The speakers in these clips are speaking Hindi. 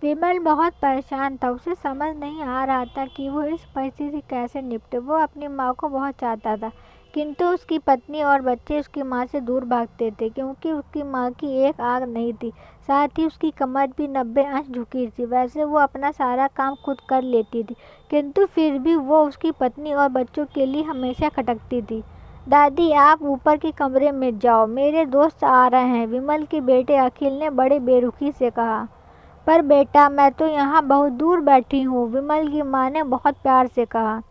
विमल बहुत परेशान था। उसे समझ नहीं आ रहा था कि वो इस परिस्थिति से कैसे निपटे। वो अपनी माँ को बहुत चाहता था, किंतु उसकी पत्नी और बच्चे उसकी माँ से दूर भागते थे क्योंकि उसकी माँ की एक आंख नहीं थी। साथ ही उसकी कमर भी 90 अंश झुकी थी। वैसे वो अपना सारा काम खुद कर लेती थी, किंतु फिर भी वो उसकी पत्नी और बच्चों के लिए हमेशा खटकती थी। दादी, आप ऊपर के कमरे में जाओ, मेरे दोस्त आ रहे हैं, विमल के बेटे अखिल ने बड़े बेरुखी से कहा। पर बेटा, मैं तो यहाँ बहुत दूर बैठी हूँ, विमल की माँ ने बहुत प्यार से कहा।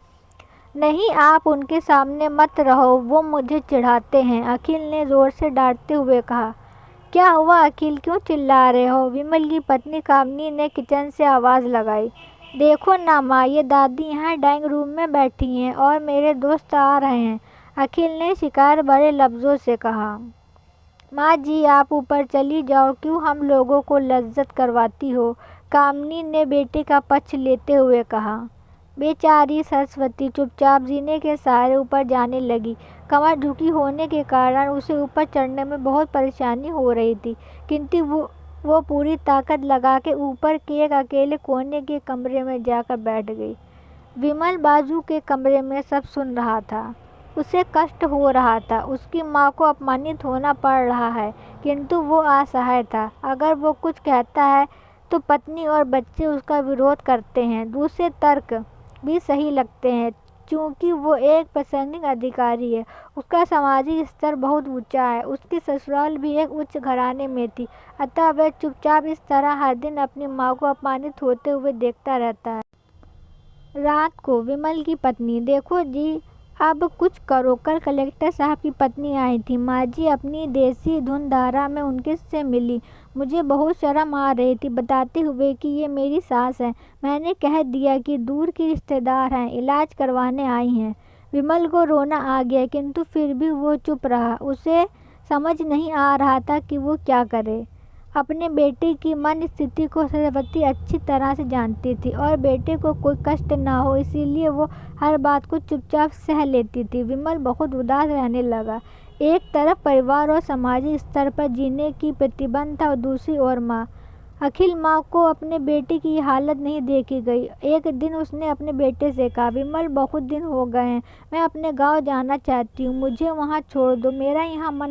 नहीं, आप उनके सामने मत रहो, वो मुझे चिढ़ाते हैं, अखिल ने जोर से डांटते हुए कहा। क्या हुआ अखिल, क्यों चिल्ला रहे हो? विमल की पत्नी कामनी ने किचन से आवाज़ लगाई। देखो ना माँ, ये दादी यहाँ डाइनिंग रूम में बैठी हैं और मेरे दोस्त आ रहे हैं, अखिल ने शिकायत भरे लफ्ज़ों से कहा। माँ जी, आप ऊपर चली जाओ, क्यों हम लोगों को लज्जत करवाती हो, कामनी ने बेटे का पक्ष लेते हुए कहा। बेचारी सरस्वती चुपचाप जीने के सहारे ऊपर जाने लगी। कमर झुकी होने के कारण उसे ऊपर चढ़ने में बहुत परेशानी हो रही थी, किंतु वो पूरी ताकत लगा के ऊपर के एक अकेले कोने के कमरे में जाकर बैठ गई। विमल बाजू के कमरे में सब सुन रहा था। उसे कष्ट हो रहा था, उसकी माँ को अपमानित होना पड़ रहा है, किंतु वो असहाय था। अगर वो कुछ कहता है तो पत्नी और बच्चे उसका विरोध करते हैं। दूसरे तर्क भी सही लगते हैं, क्योंकि वो एक प्रशासनिक अधिकारी है, उसका सामाजिक स्तर बहुत ऊंचा है, उसकी ससुराल भी एक उच्च घराने में थी, अतः वह चुपचाप इस तरह हर दिन अपनी माँ को अपमानित होते हुए देखता रहता है। रात को विमल की पत्नी, देखो जी, अब कुछ करो, कल कलेक्टर साहब की पत्नी आई थी, माँ जी अपनी देसी धुनधारा में उनके से मिली, मुझे बहुत शर्म आ रही थी, बताते हुए कि ये मेरी सास है। मैंने कह दिया कि दूर की रिश्तेदार हैं, इलाज करवाने आई हैं। विमल को रोना आ गया, किंतु फिर भी वो चुप रहा। उसे समझ नहीं आ रहा था कि वो क्या करे। अपने बेटे की मन स्थिति को सरस्वती अच्छी तरह से जानती थी और बेटे को कोई कष्ट ना हो, इसीलिए वो हर बात को चुपचाप सह लेती थी। विमल बहुत उदास रहने लगा। एक तरफ परिवार और सामाजिक स्तर पर जीने की प्रतिबंध था और दूसरी ओर माँ। अखिल माँ को अपने बेटे की हालत नहीं देखी गई। एक दिन उसने अपने बेटे से कहा, विमल बहुत दिन हो गए हैं, मैं अपने गाँव जाना चाहती हूँ, मुझे वहाँ छोड़ दो, मेरा यहाँ मन